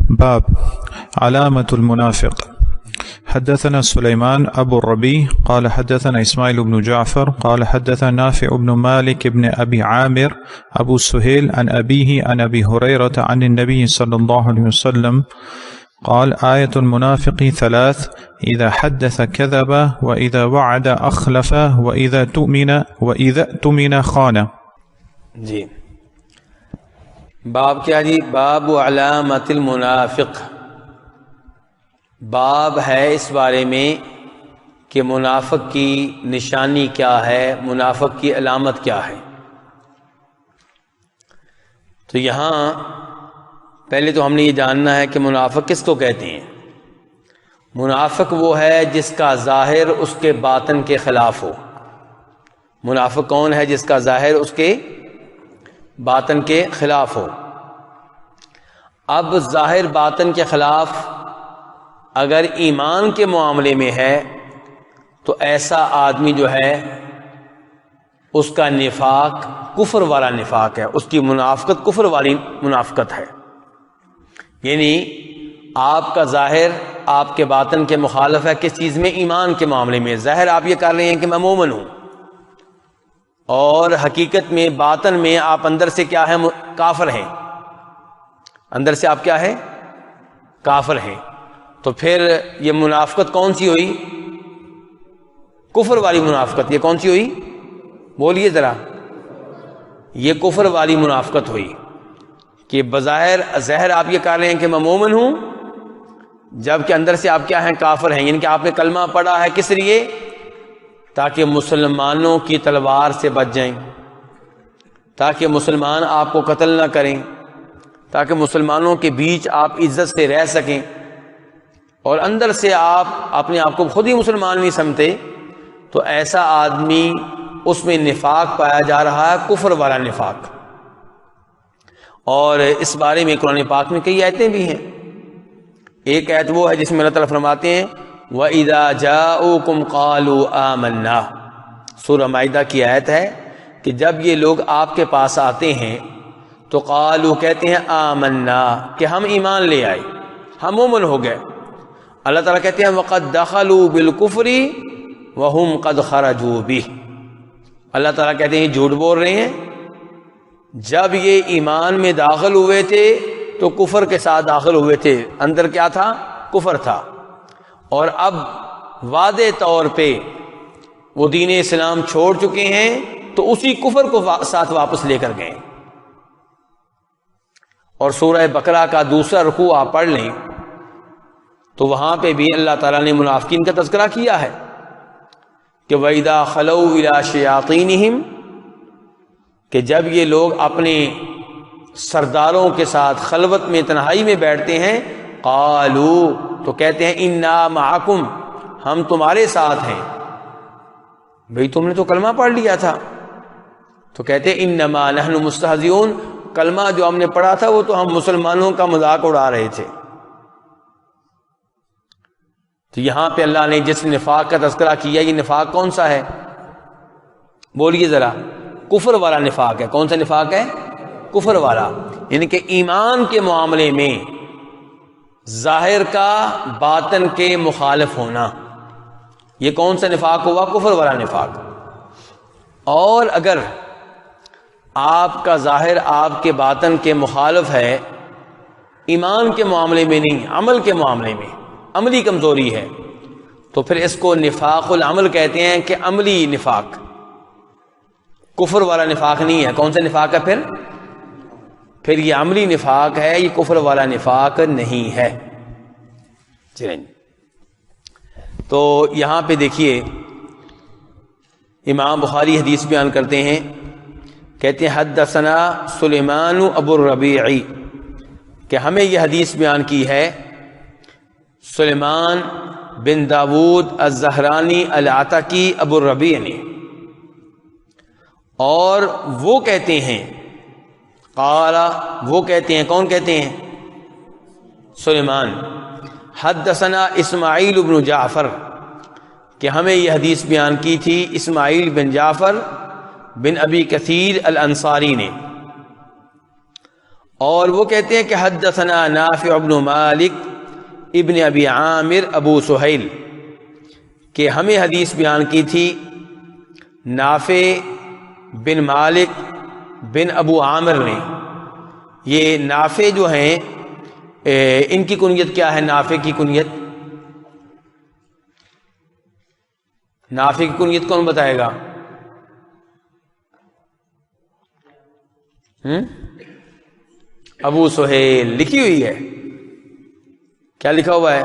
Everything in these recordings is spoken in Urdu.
باب علامة المنافق. حدثنا سليمان أبو الربيع قال حدثنا إسماعيل بن جعفر قال حدثنا نافع بن مالك بن أبي عامر أبو سهيل عن أبيه عن أبي هريرة عن النبي صلى الله عليه وسلم قال آية المنافق ثلاث إذا حدث كذب وإذا وعد أخلف وإذا اؤتمن خان. جی باب کیا جی؟ باب علامت المنافق. باب ہے اس بارے میں کہ منافق کی نشانی کیا ہے، منافق کی علامت کیا ہے. تو یہاں پہلے تو ہم نے یہ جاننا ہے کہ منافق کس کو کہتے ہیں. منافق وہ ہے جس کا ظاہر اس کے باطن کے خلاف ہو. منافق کون ہے؟ جس کا ظاہر اس کے باطن کے خلاف ہو. اب ظاہر باطن کے خلاف اگر ایمان کے معاملے میں ہے تو ایسا آدمی جو ہے اس کا نفاق کفر والا نفاق ہے، اس کی منافقت کفر والی منافقت ہے. یعنی آپ کا ظاہر آپ کے باطن کے مخالف ہے. کس چیز میں؟ ایمان کے معاملے میں. ظاہر آپ یہ کر رہے ہیں کہ میں مومن ہوں، اور حقیقت میں باطن میں آپ اندر سے کیا ہے؟ کافر ہیں. اندر سے آپ کیا ہے؟ کافر ہیں. تو پھر یہ منافقت کون سی ہوئی؟ کفر والی منافقت. یہ کون سی ہوئی؟ بولیے ذرا. یہ کفر والی منافقت ہوئی کہ بظاہر ظاہر آپ یہ کر رہے ہیں کہ میں مومن ہوں، جبکہ اندر سے آپ کیا ہیں؟ کافر ہیں. یعنی کہ آپ نے کلمہ پڑھا ہے کس لیے؟ تاکہ مسلمانوں کی تلوار سے بچ جائیں، تاکہ مسلمان آپ کو قتل نہ کریں، تاکہ مسلمانوں کے بیچ آپ عزت سے رہ سکیں. اور اندر سے آپ اپنے آپ کو خود ہی مسلمان نہیں سمجھتے، تو ایسا آدمی اس میں نفاق پایا جا رہا ہے، کفر والا نفاق. اور اس بارے میں قرآن پاک میں کئی آیتیں بھی ہیں. ایک آیت وہ ہے جس میں اللہ تعالیٰ فرماتے ہیں وَإِذَا جَاءُوكُمْ قَالُوا آمَنَّا. سورہ مائدہ کی آیت ہے کہ جب یہ لوگ آپ کے پاس آتے ہیں تو قالوا کہتے ہیں آمنا، کہ ہم ایمان لے آئے، ہم مومن ہو گئے. اللہ تعالیٰ کہتے ہیں وَقَدْ دَخَلُوا بِالْكُفْرِ وَهُمْ قَدْ خَرَجُوا بِهِ. اللہ تعالیٰ کہتے ہیں جھوٹ بول رہے ہیں. جب یہ ایمان میں داخل ہوئے تھے تو کفر کے ساتھ داخل ہوئے تھے. اندر کیا تھا؟ کفر تھا. اور اب واضح طور پہ وہ دین اسلام چھوڑ چکے ہیں تو اسی کفر کو ساتھ واپس لے کر گئے. اور سورہ بقرہ کا دوسرا رکوع آپ پڑھ لیں تو وہاں پہ بھی اللہ تعالیٰ نے منافقین کا تذکرہ کیا ہے کہ وَإِذَا خَلَوْا إِلَىٰ شَيَاطِينِهِمْ، کہ جب یہ لوگ اپنے سرداروں کے ساتھ خلوت میں تنہائی میں بیٹھتے ہیں قالوا، تو کہتے ہیں اِنَّا مَعَكُمْ، ہم تمہارے ساتھ ہیں. بھئی تم نے تو کلمہ پڑھ لیا تھا. تو کہتے ہیں اِنَّمَا نَحْنُ مُسْتَهْزِئُونَ، کلمہ جو ہم نے پڑھا تھا وہ تو ہم مسلمانوں کا مذاق اڑا رہے تھے. تو یہاں پہ اللہ نے جس نفاق کا تذکرہ کیا، یہ نفاق کون سا ہے؟ بولیے ذرا. کفر والا نفاق ہے. کون سا نفاق ہے؟ کفر والا. یعنی کہ ایمان کے معاملے میں ظاہر کا باطن کے مخالف ہونا، یہ کون سا نفاق ہوا؟ کفر والا نفاق. اور اگر آپ کا ظاہر آپ کے باطن کے مخالف ہے، ایمان کے معاملے میں نہیں، عمل کے معاملے میں عملی کمزوری ہے، تو پھر اس کو نفاق العمل کہتے ہیں کہ عملی نفاق. کفر والا نفاق نہیں ہے. کون سا نفاق ہے پھر یہ عملی نفاق ہے، یہ کفر والا نفاق نہیں ہے. تو یہاں پہ دیکھیے امام بخاری حدیث بیان کرتے ہیں، کہتے ہیں حدثنا سلیمان ابو الربیع، کہ ہمیں یہ حدیث بیان کی ہے سلیمان بن داود الزہرانی العتکی ابو الربیع نے. اور وہ کہتے ہیں قال، وہ کہتے ہیں، کون کہتے ہیں؟ سلیمان. حدثنا اسماعیل بن جعفر، کہ ہمیں یہ حدیث بیان کی تھی اسماعیل بن جعفر بن ابی کثیر الانصاری نے. اور وہ کہتے ہیں کہ حدثنا نافع بن مالک ابن ابی عامر ابو سہیل، کہ ہمیں حدیث بیان کی تھی نافع بن مالک بن ابو عامر نے۔ یہ نافع جو ہیں ان کی کنیت کیا ہے؟ نافع کی کنیت، نافع کی کنیت کون بتائے گا؟ ابو سہیل لکھی ہوئی ہے، کیا لکھا ہوا ہے؟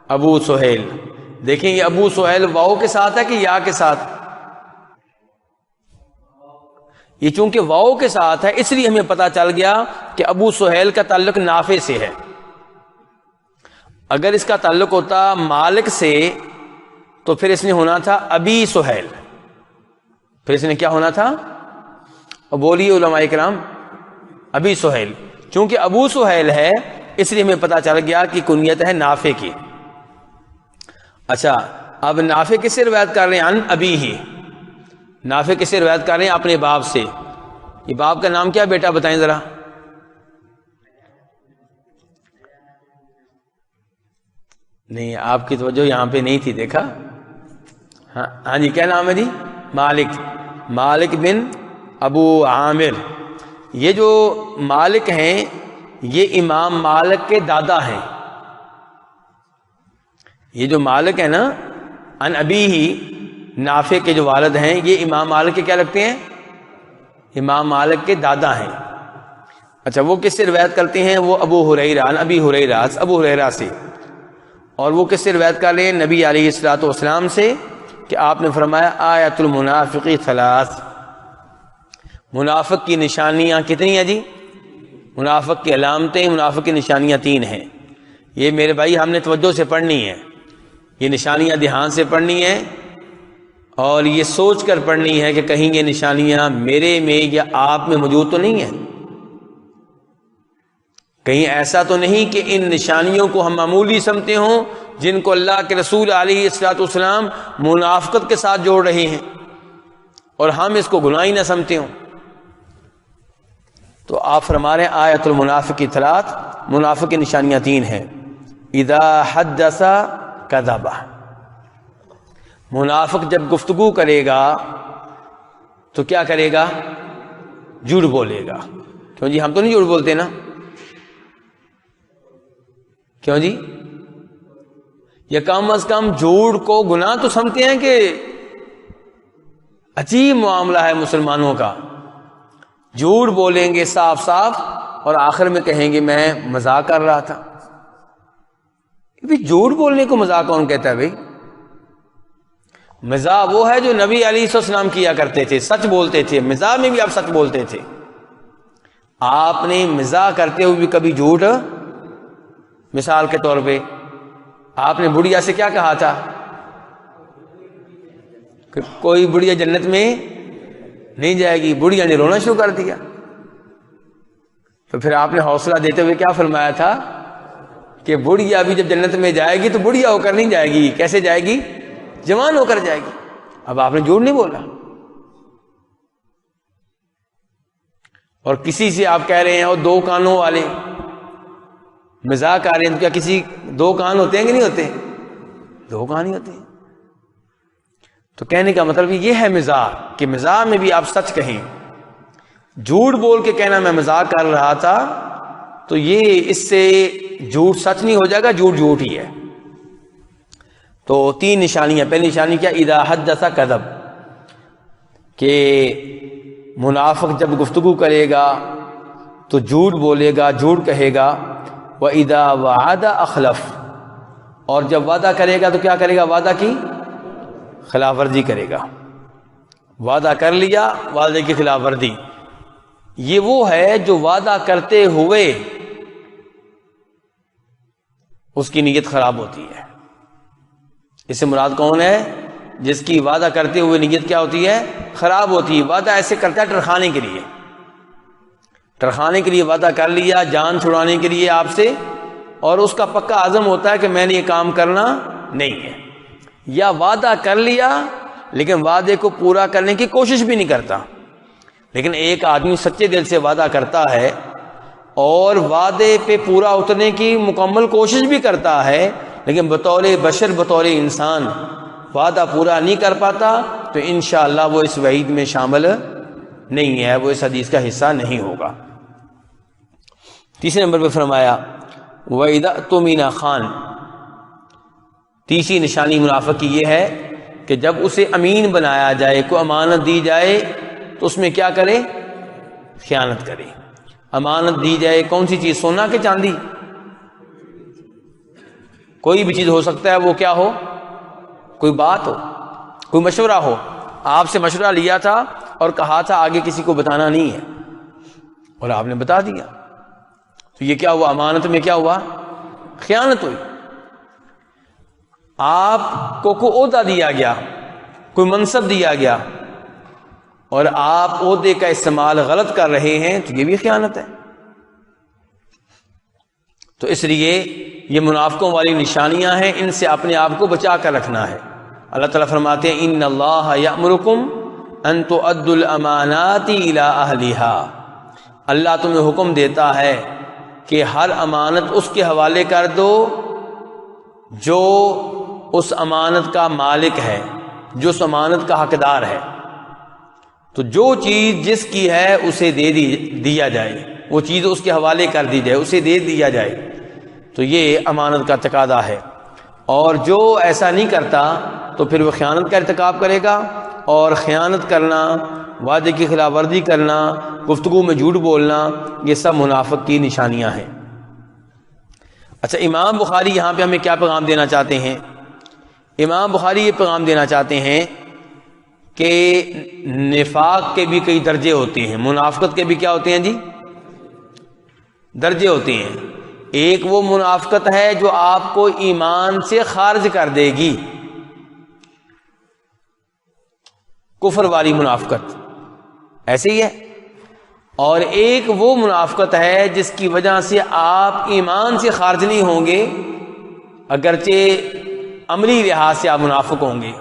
ابو سہیل۔ دیکھیں یہ ابو سہیل واؤ کے ساتھ ہے کہ یا کے ساتھ؟ یہ چونکہ واؤ کے ساتھ ہے اس لیے ہمیں پتا چل گیا کہ ابو سہیل کا تعلق نافع سے ہے۔ اگر اس کا تعلق ہوتا مالک سے تو پھر اس نے ہونا تھا ابی سہیل، پھر اس نے کیا ہونا تھا؟ بولیے علماء کرام، ابی سہیل۔ چونکہ ابو سہیل ہے اس لیے ہمیں پتا چل گیا کہ کنیت ہے نافع کی۔ اچھا، اب نافع کس سے روایت کر رہے ہیں؟ عن ابی ہی، نافع کس سے روایت کر رہے ہیں؟ اپنے باپ سے۔ یہ باپ کا نام کیا بیٹا بتائیں ذرا؟ نہیں، آپ کی توجہ یہاں پہ نہیں تھی، دیکھا؟ ہاں جی، کیا نام ہے جی؟ مالک، مالک بن ابو عامر۔ یہ جو مالک ہیں یہ امام مالک کے دادا ہیں۔ یہ جو مالک ہے نا، ان ابی ہی، نافع کے جو والد ہیں یہ امام مالک کے کیا لگتے ہیں؟ امام مالک کے دادا ہیں۔ اچھا، وہ کس سے روایت کرتے ہیں؟ وہ ابو ہریرہ، ان ابی ہریرہ، ابو ہریرہ سے۔ اور وہ کس سے روایت کر رہے ہیں؟ نبی علیہ الصلوۃ والسلام سے، کہ آپ نے فرمایا آیۃ المنافق ثلاث، منافق کی نشانیاں کتنی ہیں جی؟ منافق کی علامتیں، منافق کی نشانیاں 3 ہیں۔ یہ میرے بھائی ہم نے توجہ سے پڑھنی ہے، یہ نشانیاں دھیان سے پڑھنی ہیں، اور یہ سوچ کر پڑھنی ہے کہ کہیں یہ نشانیاں میرے میں یا آپ میں موجود تو نہیں ہیں، کہیں ایسا تو نہیں کہ ان نشانیوں کو ہم معمولی سمجھتے ہوں جن کو اللہ کے رسول علیہ الصلوۃ والسلام منافقت کے ساتھ جوڑ رہے ہیں اور ہم اس کو گناہ ہی نہ سمجھتے ہوں۔ تو آپ فرما رہے ہیں آیت المنافق ثلاث، منافق کی نشانیاں 3 ہیں۔ اذا حدث کذب، منافق جب گفتگو کرے گا تو کیا کرے گا؟ جھوٹ بولے گا۔ کیوں جی؟ ہم تو نہیں جھوٹ بولتے نا، کیوں جی؟ یا کم از کم جھوٹ کو گناہ تو سمجھتے ہیں کہ عجیب معاملہ ہے مسلمانوں کا، جھوٹ بولیں گے صاف صاف اور آخر میں کہیں گے میں مذاق کر رہا تھا۔ جھوٹ بولنے کو مذاق کون کہتا ہے بھائی؟ مزاح وہ ہے جو نبی علیہ السلام کیا کرتے تھے، سچ بولتے تھے، مزاح میں بھی آپ سچ بولتے تھے۔ آپ نے مزاح کرتے ہوئے بھی کبھی جھوٹ، مثال کے طور پہ آپ نے بڑھیا سے کیا کہا تھا کہ کوئی بڑھیا جنت میں نہیں جائے گی، بڑھیا نے رونا شروع کر دیا، تو پھر آپ نے حوصلہ دیتے ہوئے کیا فرمایا تھا کہ بڑھیا بھی جب جنت میں جائے گی تو بڑھیا ہو کر نہیں جائے گی، کیسے جائے گی؟ جوان ہو کر جائے گی۔ اب آپ نے جھوٹ نہیں بولا، اور کسی سے آپ کہہ رہے ہیں وہ 2 کانوں والے، مذاق آ رہے ہیں، تو کیا کسی 2 کان ہوتے ہیں کہ نہیں ہوتے؟ 2 کان ہی ہوتے ہیں۔ تو کہنے کا مطلب یہ ہے مزاح، کہ مزاح میں بھی آپ سچ کہیں۔ جھوٹ بول کے کہنا میں مزاق کر رہا تھا تو یہ اس سے جھوٹ سچ نہیں ہو جائے گا، جھوٹ جھوٹ ہی ہے۔ تو 3 نشانیاں۔ پہلی نشانی کیا؟ اذا حدث کذب، کہ منافق جب گفتگو کرے گا تو جھوٹ بولے گا، جھوٹ کہے گا۔ وَإِذَا وَعَدَ أَخْلَفَ، اور جب وعدہ کرے گا تو کیا کرے گا؟ وعدہ کی خلاف ورزی کرے گا۔ وعدہ کر لیا، وعدے کی خلاف ورزی، یہ وہ ہے جو وعدہ کرتے ہوئے اس کی نیت خراب ہوتی ہے۔ اس سے مراد کون ہے؟ جس کی وعدہ کرتے ہوئے نیت کیا ہوتی ہے؟ خراب ہوتی ہے۔ وعدہ ایسے کرتا ہے ٹرخانے کے لیے، ٹرخانے کے لیے وعدہ کر لیا، جان چھڑانے کے لیے آپ سے، اور اس کا پکا عزم ہوتا ہے کہ میں نے یہ کام کرنا نہیں ہے، یا وعدہ کر لیا لیکن وعدے کو پورا کرنے کی کوشش بھی نہیں کرتا۔ لیکن ایک آدمی سچے دل سے وعدہ کرتا ہے اور وعدے پہ پورا اترنے کی مکمل کوشش بھی کرتا ہے، لیکن بطور بشر، بطور انسان وعدہ پورا نہیں کر پاتا، تو انشاءاللہ وہ اس وعید میں شامل نہیں ہے، وہ اس حدیث کا حصہ نہیں ہوگا۔ تیسرے نمبر پہ فرمایا وَإِذَا اؤْتُمِنَ خان، تیسری نشانی منافق کی یہ ہے کہ جب اسے امین بنایا جائے، کوئی امانت دی جائے تو اس میں کیا کرے؟ خیانت کرے۔ امانت دی جائے کون سی چیز؟ سونا کہ چاندی؟ کوئی بھی چیز ہو سکتا ہے، وہ کیا ہو؟ کوئی بات ہو، کوئی مشورہ ہو، آپ سے مشورہ لیا تھا اور کہا تھا آگے کسی کو بتانا نہیں ہے، اور آپ نے بتا دیا، تو یہ کیا ہوا؟ امانت میں کیا ہوا؟ خیانت ہوئی۔ آپ کو کوئی عہدہ دیا گیا، کوئی منصب دیا گیا، اور آپ عہدے کا استعمال غلط کر رہے ہیں، تو یہ بھی خیانت ہے۔ تو اس لیے یہ منافقوں والی نشانیاں ہیں، ان سے اپنے آپ کو بچا کر رکھنا ہے۔ اللہ تعالیٰ فرماتے ہیں ان اللہ یأمرکم ان تؤدوا الامانات الی اہلھا، اللہ تمہیں حکم دیتا ہے کہ ہر امانت اس کے حوالے کر دو جو اس امانت کا مالک ہے، جو اس امانت کا حقدار ہے۔ تو جو چیز جس کی ہے اسے دے دیا جائے، وہ چیز اس کے حوالے کر دی جائے، اسے دے دیا جائے، تو یہ امانت کا تقاضا ہے۔ اور جو ایسا نہیں کرتا تو پھر وہ خیانت کا ارتکاب کرے گا، اور خیانت کرنا، وعدے کی خلاف ورزی کرنا، گفتگو میں جھوٹ بولنا، یہ سب منافق کی نشانیاں ہیں۔ اچھا، امام بخاری یہاں پہ ہمیں کیا پیغام دینا چاہتے ہیں؟ امام بخاری یہ پیغام دینا چاہتے ہیں کہ نفاق کے بھی کئی درجے ہوتے ہیں، منافقت کے بھی کیا ہوتے ہیں جی؟ درجے ہوتے ہیں۔ ایک وہ منافقت ہے جو آپ کو ایمان سے خارج کر دے گی، کفر والی منافقت، ایسے ہی ہے۔ اور ایک وہ منافقت ہے جس کی وجہ سے آپ ایمان سے خارج نہیں ہوں گے، اگرچہ عملی لحاظ سے آپ منافق ہوں گے،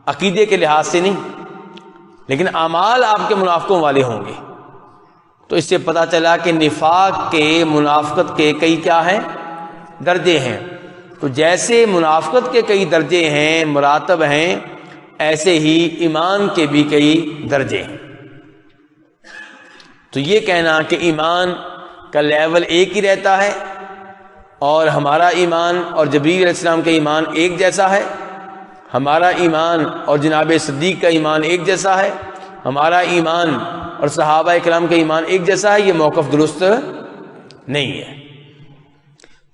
عقیدے کے لحاظ سے نہیں، لیکن اعمال آپ کے منافقوں والے ہوں گے۔ تو اس سے پتہ چلا کہ نفاق کے، منافقت کے کئی کیا ہیں؟ درجے ہیں۔ تو جیسے منافقت کے کئی درجے ہیں، مراتب ہیں، ایسے ہی ایمان کے بھی کئی درجے ہیں۔ تو یہ کہنا کہ ایمان کا لیول ایک ہی رہتا ہے اور ہمارا ایمان اور جبرائیل علیہ السلام کا ایمان ایک جیسا ہے، ہمارا ایمان اور جناب صدیق کا ایمان ایک جیسا ہے، ہمارا ایمان اور صحابہ کرام کا ایمان ایک جیسا ہے، یہ موقف درست نہیں ہے۔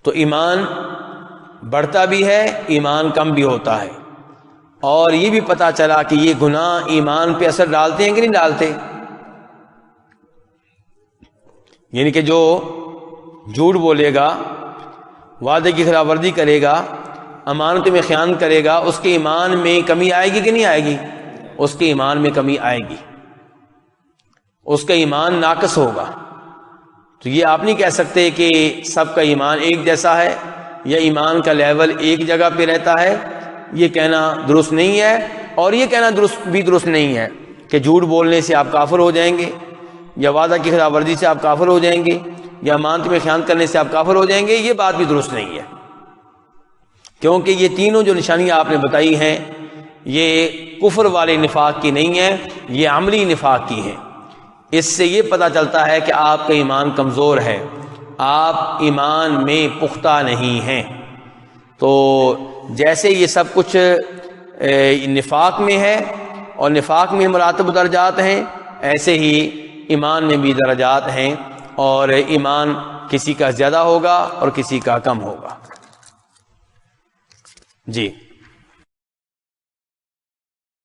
تو ایمان بڑھتا بھی ہے، ایمان کم بھی ہوتا ہے۔ اور یہ بھی پتہ چلا کہ یہ گناہ ایمان پہ اثر ڈالتے ہیں کہ نہیں ڈالتے؟ یعنی کہ جو جھوٹ بولے گا، وعدے کی خلاف ورزی کرے گا، امانت میں خیانت کرے گا، اس کے ایمان میں کمی آئے گی کہ نہیں آئے گی؟ اس کے ایمان میں کمی آئے گی، اس کا ایمان ناقص ہوگا۔ تو یہ آپ نہیں کہہ سکتے کہ سب کا ایمان ایک جیسا ہے یا ایمان کا لیول ایک جگہ پہ رہتا ہے، یہ کہنا درست نہیں ہے۔ اور یہ کہنا درست نہیں ہے کہ جھوٹ بولنے سے آپ کافر ہو جائیں گے، یا وعدہ کی خلاف ورزی سے آپ کافر ہو جائیں گے، یا امانت میں خیانت کرنے سے آپ کافر ہو جائیں گے، یہ بات بھی درست نہیں ہے۔ کیونکہ یہ تینوں جو نشانیاں آپ نے بتائی ہیں یہ کفر والے نفاق کی نہیں ہیں، یہ عملی نفاق کی ہیں۔ اس سے یہ پتہ چلتا ہے کہ آپ کا ایمان کمزور ہے، آپ ایمان میں پختہ نہیں ہیں۔ تو جیسے یہ سب کچھ نفاق میں ہے اور نفاق میں مراتب و درجات ہیں، ایسے ہی ایمان میں بھی درجات ہیں، اور ایمان کسی کا زیادہ ہوگا اور کسی کا کم ہوگا۔ جی